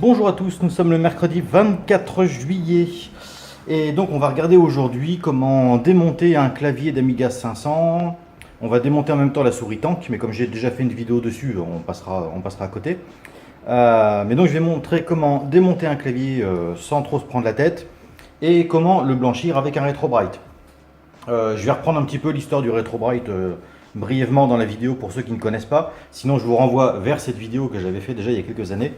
Bonjour à tous, nous sommes le mercredi 24 juillet et donc on va regarder aujourd'hui comment démonter un clavier d'Amiga 500. On va démonter en même temps la souris tank, mais comme j'ai déjà fait une vidéo dessus, on passera à côté. Mais donc je vais montrer comment démonter un clavier sans trop se prendre la tête et comment le blanchir avec un Retrobrite. Je vais reprendre un petit peu l'histoire du Retrobrite brièvement dans la vidéo pour ceux qui ne connaissent pas. Sinon je vous renvoie vers cette vidéo que j'avais fait déjà il y a quelques années.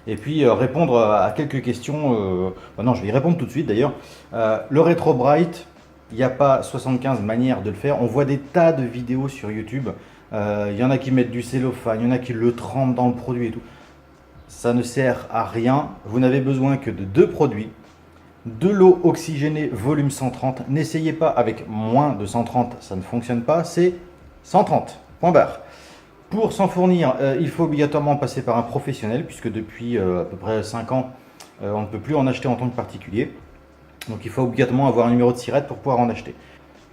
Et puis répondre à quelques questions. Non, je vais y répondre tout de suite d'ailleurs. Le Retrobrite, il n'y a pas 75 manières de le faire. On voit des tas de vidéos sur YouTube. Il y en a qui mettent du cellophane, il y en a qui le trempent dans le produit et tout. Ça ne sert à rien. Vous n'avez besoin que de deux produits. De l'eau oxygénée volume 130. N'essayez pas avec moins de 130, ça ne fonctionne pas. C'est 130, point barre. Pour s'en fournir, il faut obligatoirement passer par un professionnel, puisque depuis à peu près 5 ans, on ne peut plus en acheter en tant que particulier. Donc il faut obligatoirement avoir un numéro de SIRET pour pouvoir en acheter.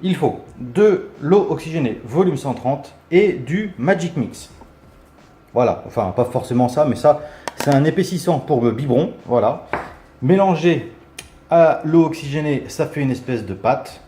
Il faut de l'eau oxygénée volume 130 et du Magic Mix. Voilà, enfin pas forcément ça, mais ça c'est un épaississant pour le biberon. Voilà, mélangé à l'eau oxygénée, ça fait une espèce de pâte.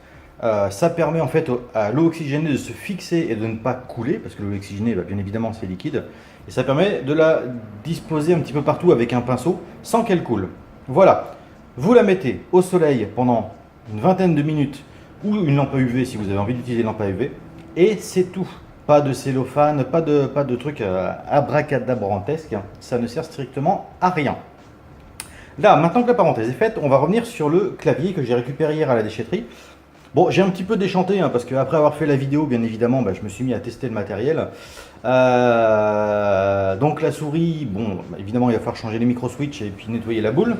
Ça permet en fait à l'eau oxygénée de se fixer et de ne pas couler, parce que l'eau oxygénée, bien évidemment, c'est liquide. Et ça permet de la disposer un petit peu partout avec un pinceau sans qu'elle coule. Voilà, vous la mettez au soleil pendant une vingtaine de minutes ou une lampe à UV si vous avez envie d'utiliser une lampe à UV. Et c'est tout. Pas de cellophane, pas de trucs abracadabrantesques. Ça ne sert strictement à rien. Là, maintenant que la parenthèse est faite, on va revenir sur le clavier que j'ai récupéré hier à la déchetterie. Bon, j'ai un petit peu déchanté, hein, parce qu'après avoir fait la vidéo, bien évidemment, je me suis mis à tester le matériel. Donc la souris, bon, évidemment, il va falloir changer les micro-switches et puis nettoyer la boule.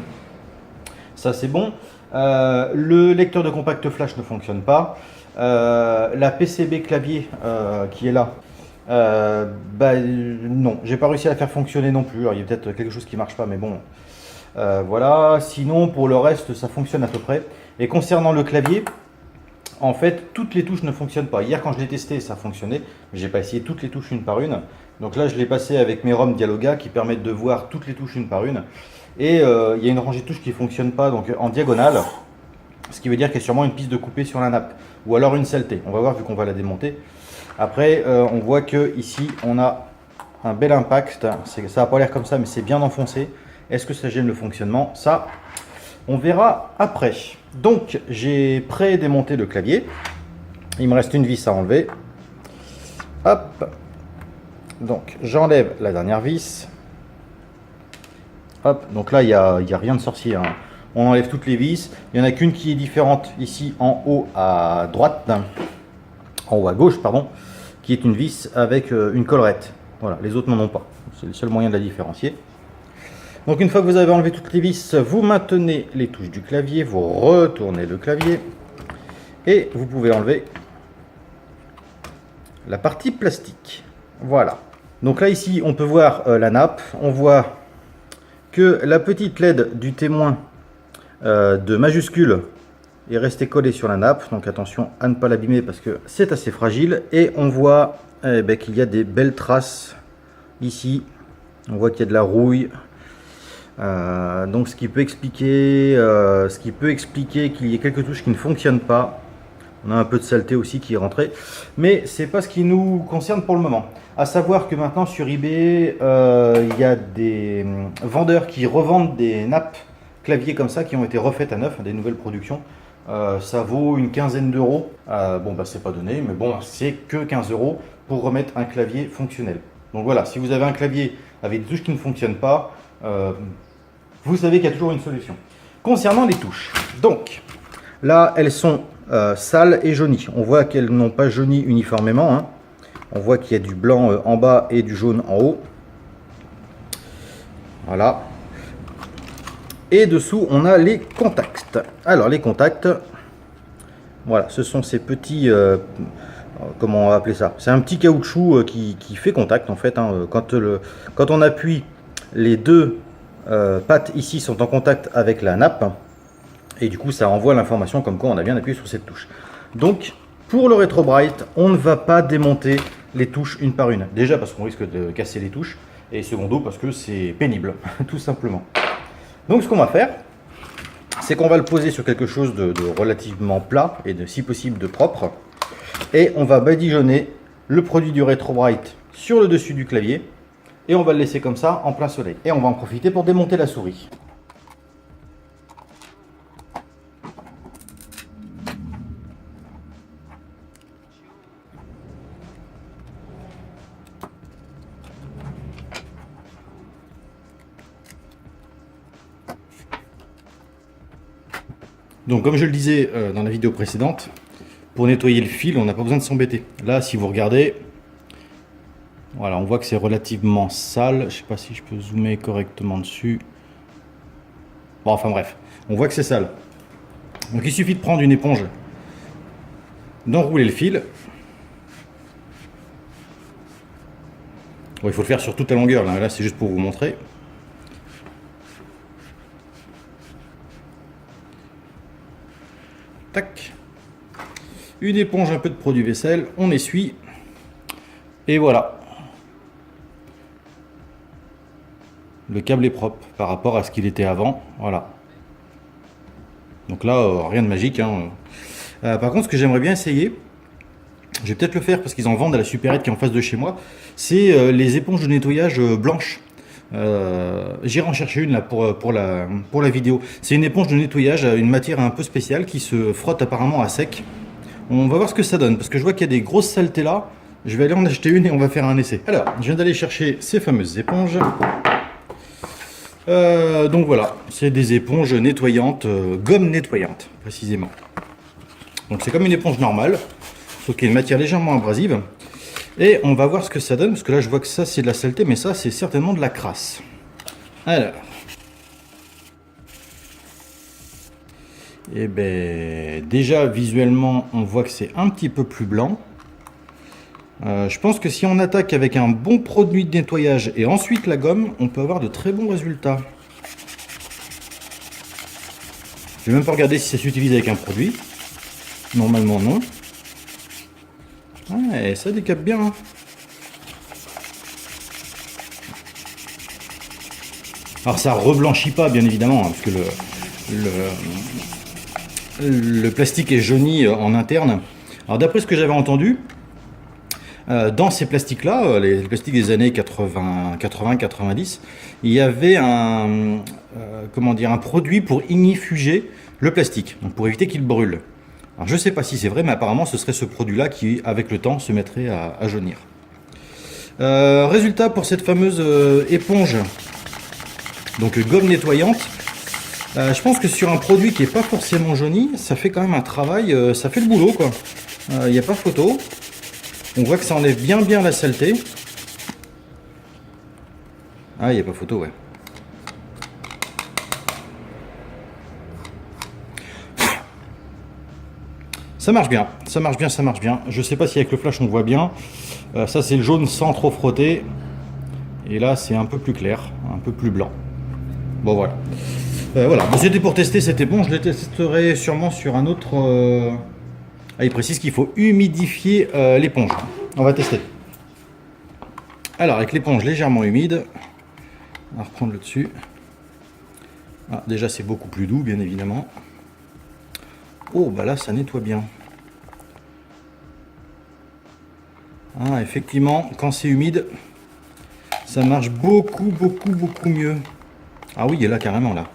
Ça, c'est bon. Le lecteur de compact flash ne fonctionne pas. La PCB clavier qui est là, non, j'ai pas réussi à la faire fonctionner non plus. Alors, il y a peut-être quelque chose qui marche pas, mais bon. Voilà, sinon, pour le reste, ça fonctionne à peu près. Et concernant le clavier, en fait, toutes les touches ne fonctionnent pas. Hier, quand je l'ai testé, ça fonctionnait, mais j'ai pas essayé toutes les touches une par une. Donc là, je l'ai passé avec mes ROM Dialoga qui permettent de voir toutes les touches une par une. Et il y a une rangée de touches qui ne fonctionne pas, donc en diagonale, ce qui veut dire qu'il y a sûrement une piste de coupé sur la nappe, ou alors une saleté. On va voir vu qu'on va la démonter. Après, on voit que ici, on a un bel impact. Ça n'a pas l'air comme ça, mais c'est bien enfoncé. Est-ce que ça gêne le fonctionnement? Ça, on verra après. Donc, j'ai pré-démonté le clavier. Il me reste une vis à enlever. Hop. Donc, j'enlève la dernière vis. Hop. Donc là, il n'y a rien de sorcier, hein. On enlève toutes les vis. Il n'y en a qu'une qui est différente ici en haut à droite. En haut à gauche, pardon. Qui est une vis avec une collerette. Voilà, les autres n'en ont pas. C'est le seul moyen de la différencier. Donc une fois que vous avez enlevé toutes les vis, vous maintenez les touches du clavier, vous retournez le clavier et vous pouvez enlever la partie plastique. Voilà. Donc là ici on peut voir la nappe, on voit que la petite LED du témoin de majuscule est restée collée sur la nappe, donc attention à ne pas l'abîmer parce que c'est assez fragile. Et on voit qu'il y a des belles traces ici, on voit qu'il y a de la rouille. Donc ce qui peut expliquer qu'il y ait quelques touches qui ne fonctionnent pas. On a un peu de saleté aussi qui est rentrée, mais c'est pas ce qui nous concerne pour le moment. À savoir que maintenant sur eBay, il y a des vendeurs qui revendent des nappes clavier comme ça qui ont été refaites à neuf, des nouvelles productions. Ça vaut une quinzaine d'euros. C'est pas donné, mais bon, c'est que 15 euros pour remettre un clavier fonctionnel. Donc voilà, si vous avez un clavier avec des touches qui ne fonctionnent pas, vous savez qu'il y a toujours une solution. Concernant les touches, donc là elles sont sales et jaunies. On voit qu'elles n'ont pas jauni uniformément, hein. On voit qu'il y a du blanc en bas et du jaune en haut. Voilà. Et dessous on a les contacts. Alors les contacts, voilà, ce sont ces petits comment on va appeler ça, c'est un petit caoutchouc qui fait contact en fait, hein. Quand on appuie, les deux pattes ici sont en contact avec la nappe et du coup ça envoie l'information comme quoi on a bien appuyé sur cette touche. Donc pour le Retrobrite, on ne va pas démonter les touches une par une, déjà parce qu'on risque de casser les touches, Et secondo, parce que c'est pénible, tout simplement. Donc ce qu'on va faire, c'est qu'on va le poser sur quelque chose de relativement plat et de si possible de propre. Et on va badigeonner le produit du Retro Bright sur le dessus du clavier. Et on va le laisser comme ça en plein soleil. Et on va en profiter pour démonter la souris. Donc comme je le disais dans la vidéo précédente, pour nettoyer le fil, on n'a pas besoin de s'embêter. Là, si vous regardez, voilà, on voit que c'est relativement sale. Je ne sais pas si je peux zoomer correctement dessus. Bon, enfin bref, on voit que c'est sale. Donc il suffit de prendre une éponge, d'enrouler le fil. Bon, il faut le faire sur toute la longueur, là c'est juste pour vous montrer. Tac. Une éponge, un peu de produit vaisselle, on essuie. Et voilà. Le câble est propre par rapport à ce qu'il était avant. Voilà. Donc là, rien de magique. Hein. Par contre, ce que j'aimerais bien essayer, je vais peut-être le faire parce qu'ils en vendent à la supérette qui est en face de chez moi, c'est les éponges de nettoyage blanches. J'irai en chercher une là pour la vidéo. C'est une éponge de nettoyage, une matière un peu spéciale qui se frotte apparemment à sec. On va voir ce que ça donne parce que je vois qu'il y a des grosses saletés là. Je vais aller en acheter une et on va faire un essai. Alors, je viens d'aller chercher ces fameuses éponges. Donc voilà, c'est des éponges nettoyantes, gomme nettoyante précisément. Donc c'est comme une éponge normale, sauf qu'il y a une matière légèrement abrasive. Et on va voir ce que ça donne, parce que là je vois que ça c'est de la saleté, mais ça c'est certainement de la crasse. Alors. Et ben déjà visuellement on voit que c'est un petit peu plus blanc. Je pense que si on attaque avec un bon produit de nettoyage et ensuite la gomme, on peut avoir de très bons résultats. Je vais même pas regarder si ça s'utilise avec un produit. Normalement non. Ouais, ça décape bien. Hein. Alors ça reblanchit pas bien évidemment, hein, parce que le plastique est jauni en interne. Alors d'après ce que j'avais entendu, dans ces plastiques-là, les plastiques des années 80-90, il y avait un produit pour ignifuger le plastique, donc pour éviter qu'il brûle. Alors je ne sais pas si c'est vrai, mais apparemment ce serait ce produit-là qui, avec le temps, se mettrait à jaunir. Résultat pour cette fameuse éponge, donc gomme nettoyante. Je pense que sur un produit qui n'est pas forcément jauni, ça fait quand même un travail, ça fait le boulot quoi. Il n'y a pas photo. On voit que ça enlève bien la saleté. Ah, il n'y a pas photo, ouais. Ça marche bien, ça marche bien, ça marche bien. Je sais pas si avec le flash on voit bien. Ça c'est le jaune sans trop frotter. Et là c'est un peu plus clair, un peu plus blanc. Bon voilà. Voilà, c'était pour tester cette éponge. Je la testerai sûrement sur un autre... Ah, il précise qu'il faut humidifier l'éponge. On va tester. Alors, avec l'éponge légèrement humide, on va reprendre le dessus. Ah, déjà, c'est beaucoup plus doux, bien évidemment. Oh, bah là, ça nettoie bien. Ah, effectivement, quand c'est humide, ça marche beaucoup mieux. Ah oui, et là, carrément, là.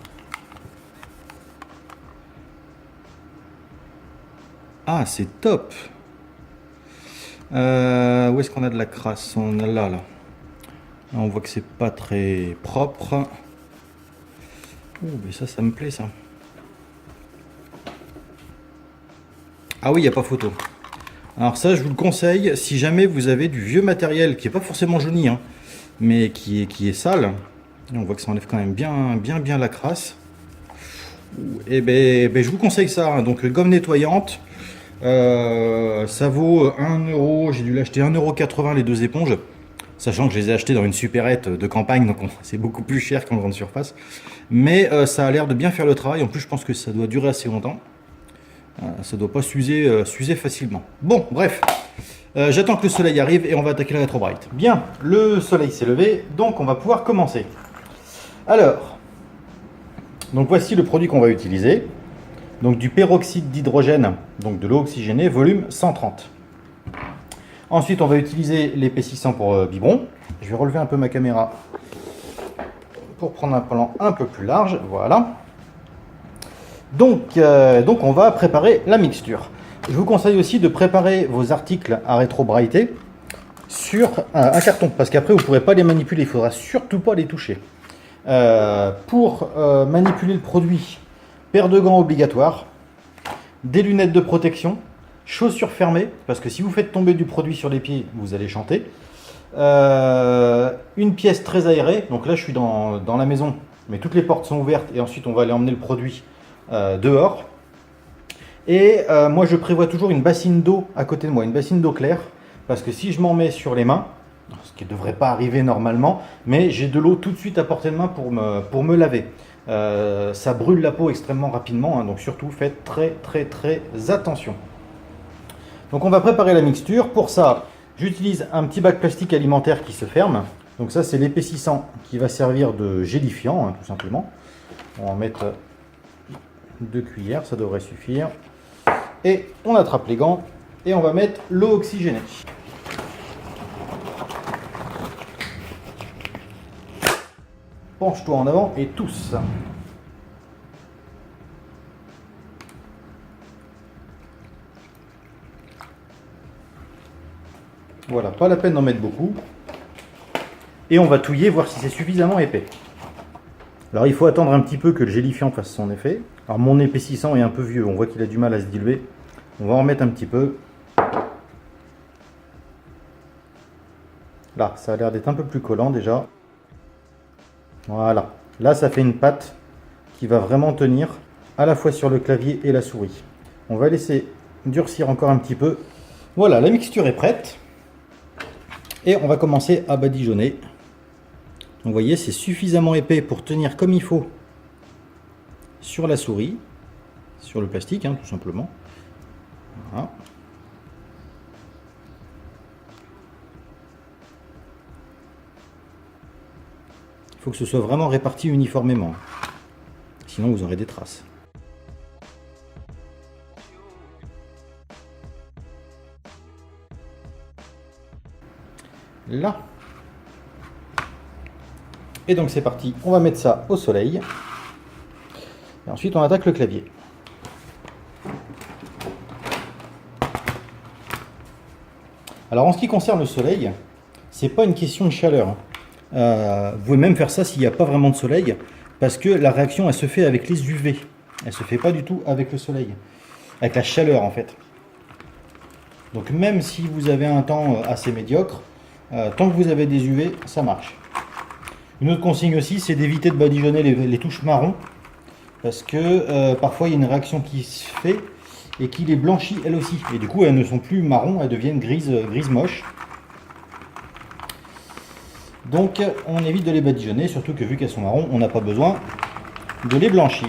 Ah, c'est top. Où est-ce qu'on a de la crasse? On a là. Là, on voit que c'est pas très propre. Oh, mais ça me plaît, ça. Ah oui, il n'y a pas photo. Alors ça, je vous le conseille, si jamais vous avez du vieux matériel qui n'est pas forcément jauni, hein, mais qui est sale. On voit que ça enlève quand même bien la crasse. Et ben, je vous conseille ça. Hein. Donc, gomme nettoyante. Ça vaut 1 euro, j'ai dû l'acheter 1,80 € les deux éponges, sachant que je les ai achetées dans une supérette de campagne, donc c'est beaucoup plus cher qu'en grande surface. Mais ça a l'air de bien faire le travail, en plus je pense que ça doit durer assez longtemps. Ça doit pas s'user facilement. Bon, bref, J'attends que le soleil arrive et on va attaquer le Retro Bright. Bien, le soleil s'est levé, donc on va pouvoir commencer. Alors, donc voici le produit qu'on va utiliser. Donc du peroxyde d'hydrogène, donc de l'eau oxygénée, volume 130. Ensuite, on va utiliser l'épaississant pour biberon. Je vais relever un peu ma caméra pour prendre un plan un peu plus large. Voilà. Donc on va préparer la mixture. Je vous conseille aussi de préparer vos articles à rétro-brighter sur un carton, parce qu'après vous ne pourrez pas les manipuler, il ne faudra surtout pas les toucher. Pour manipuler le produit, paire de gants obligatoire, des lunettes de protection, chaussures fermées, parce que si vous faites tomber du produit sur les pieds, vous allez chanter. Une pièce très aérée, donc là je suis dans la maison, mais toutes les portes sont ouvertes et ensuite on va aller emmener le produit dehors. Et moi je prévois toujours une bassine d'eau à côté de moi, une bassine d'eau claire, parce que si je m'en mets sur les mains, ce qui ne devrait pas arriver normalement, mais j'ai de l'eau tout de suite à portée de main pour me laver. Ça brûle la peau extrêmement rapidement, hein, donc surtout faites très attention. Donc on va préparer la mixture. Pour ça, j'utilise un petit bac plastique alimentaire qui se ferme. Donc ça c'est l'épaississant qui va servir de gélifiant, hein, tout simplement. On va en mettre 2 cuillères, ça devrait suffire. Et on attrape les gants et on va mettre l'eau oxygénée. Penche-toi en avant et tousse. Voilà, pas la peine d'en mettre beaucoup. Et on va touiller, voir si c'est suffisamment épais. Alors il faut attendre un petit peu que le gélifiant fasse son effet. Alors mon épaississant est un peu vieux, on voit qu'il a du mal à se diluer. On va en mettre un petit peu. Là, ça a l'air d'être un peu plus collant déjà. Voilà, là ça fait une pâte qui va vraiment tenir à la fois sur le clavier et la souris. On va laisser durcir encore un petit peu. Voilà, la mixture est prête. Et on va commencer à badigeonner. Donc vous voyez, c'est suffisamment épais pour tenir comme il faut sur la souris, sur le plastique, hein, tout simplement. Voilà. Il faut que ce soit vraiment réparti uniformément, sinon vous aurez des traces. Là. Et donc c'est parti, on va mettre ça au soleil. Et ensuite on attaque le clavier. Alors en ce qui concerne le soleil, c'est pas une question de chaleur. Vous pouvez même faire ça s'il n'y a pas vraiment de soleil, parce que la réaction elle se fait avec les UV. Elle se fait pas du tout avec le soleil, avec la chaleur en fait. Donc même si vous avez un temps assez médiocre, tant que vous avez des UV, ça marche. Une autre consigne aussi, c'est d'éviter de badigeonner les touches marron, parce que parfois il y a une réaction qui se fait et qui les blanchit elles aussi. Et du coup, elles ne sont plus marron, elles deviennent grises moches. Donc on évite de les badigeonner, surtout que vu qu'elles sont marron, on n'a pas besoin de les blanchir.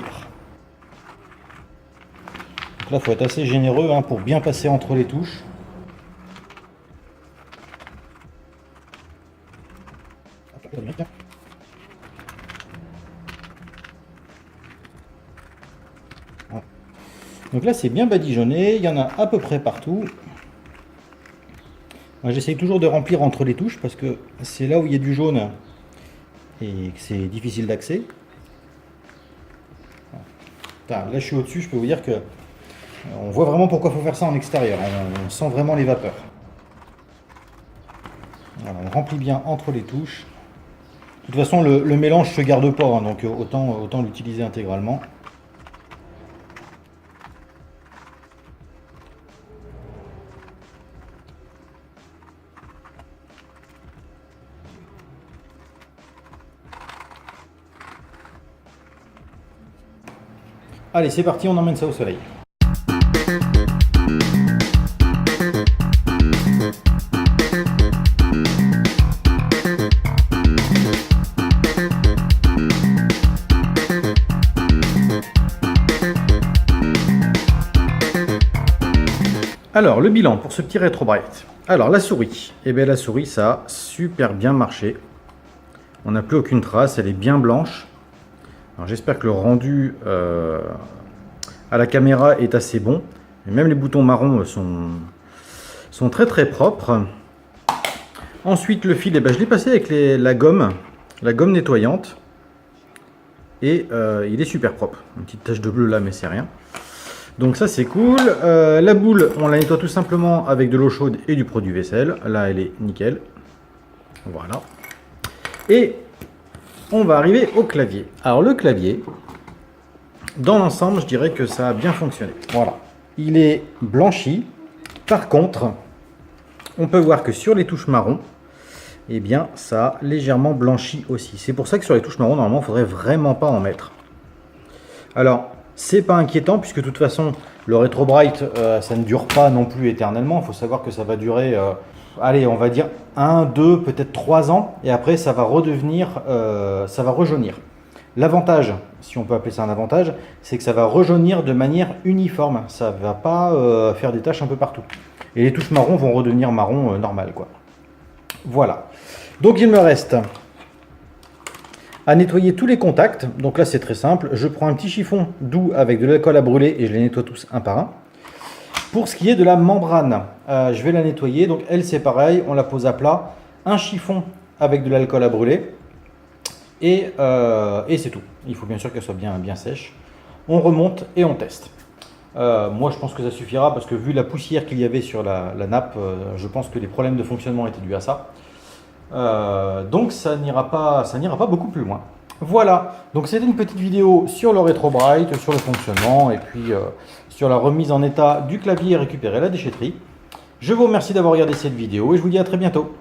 Donc là, il faut être assez généreux hein, pour bien passer entre les touches. Donc là c'est bien badigeonné, il y en a à peu près partout. Moi j'essaye toujours de remplir entre les touches parce que c'est là où il y a du jaune et que c'est difficile d'accès. Là je suis au-dessus, je peux vous dire que on voit vraiment pourquoi il faut faire ça en extérieur, on sent vraiment les vapeurs. Voilà, on remplit bien entre les touches. De toute façon le mélange se garde pas, hein, donc autant l'utiliser intégralement. Allez, c'est parti, on emmène ça au soleil. Alors, le bilan pour ce petit Retro Bright. Alors la souris, eh bien la souris ça a super bien marché. On n'a plus aucune trace, elle est bien blanche. Alors j'espère que le rendu à la caméra est assez bon. Et même les boutons marrons sont très très propres. Ensuite le fil, eh ben, je l'ai passé avec la gomme nettoyante. Et il est super propre. Une petite tache de bleu là, mais c'est rien. Donc ça c'est cool. La boule, on la nettoie tout simplement avec de l'eau chaude et du produit vaisselle. Là elle est nickel. Voilà. Et on va arriver au clavier. Alors le clavier, dans l'ensemble, je dirais que ça a bien fonctionné. Voilà. Il est blanchi. Par contre, on peut voir que sur les touches marron, eh bien ça a légèrement blanchi aussi. C'est pour ça que sur les touches marron, normalement, il ne faudrait vraiment pas en mettre. Alors, c'est pas inquiétant puisque de toute façon le Retro Bright ça ne dure pas non plus éternellement. Il faut savoir que ça va durer, allez, on va dire 1, 2, peut-être 3 ans et après ça va redevenir, ça va rejaunir. L'avantage, si on peut appeler ça un avantage, c'est que ça va rejaunir de manière uniforme. Ça va pas faire des taches un peu partout. Et les touches marron vont redevenir marron normal, quoi. Voilà. Donc il me reste à nettoyer tous les contacts. Donc là c'est très simple, je prends un petit chiffon doux avec de l'alcool à brûler et je les nettoie tous un par un. Pour ce qui est de la membrane, je vais la nettoyer, donc elle c'est pareil, on la pose à plat, un chiffon avec de l'alcool à brûler et c'est tout. Il faut bien sûr qu'elle soit bien sèche. On remonte et on teste. Moi je pense que ça suffira parce que vu la poussière qu'il y avait sur la nappe, je pense que les problèmes de fonctionnement étaient dus à ça. Donc ça n'ira pas beaucoup plus loin. Voilà, donc c'était une petite vidéo sur le Retro Bright, sur le fonctionnement et puis sur la remise en état du clavier et récupérer la déchetterie. Je vous remercie d'avoir regardé cette vidéo et je vous dis à très bientôt.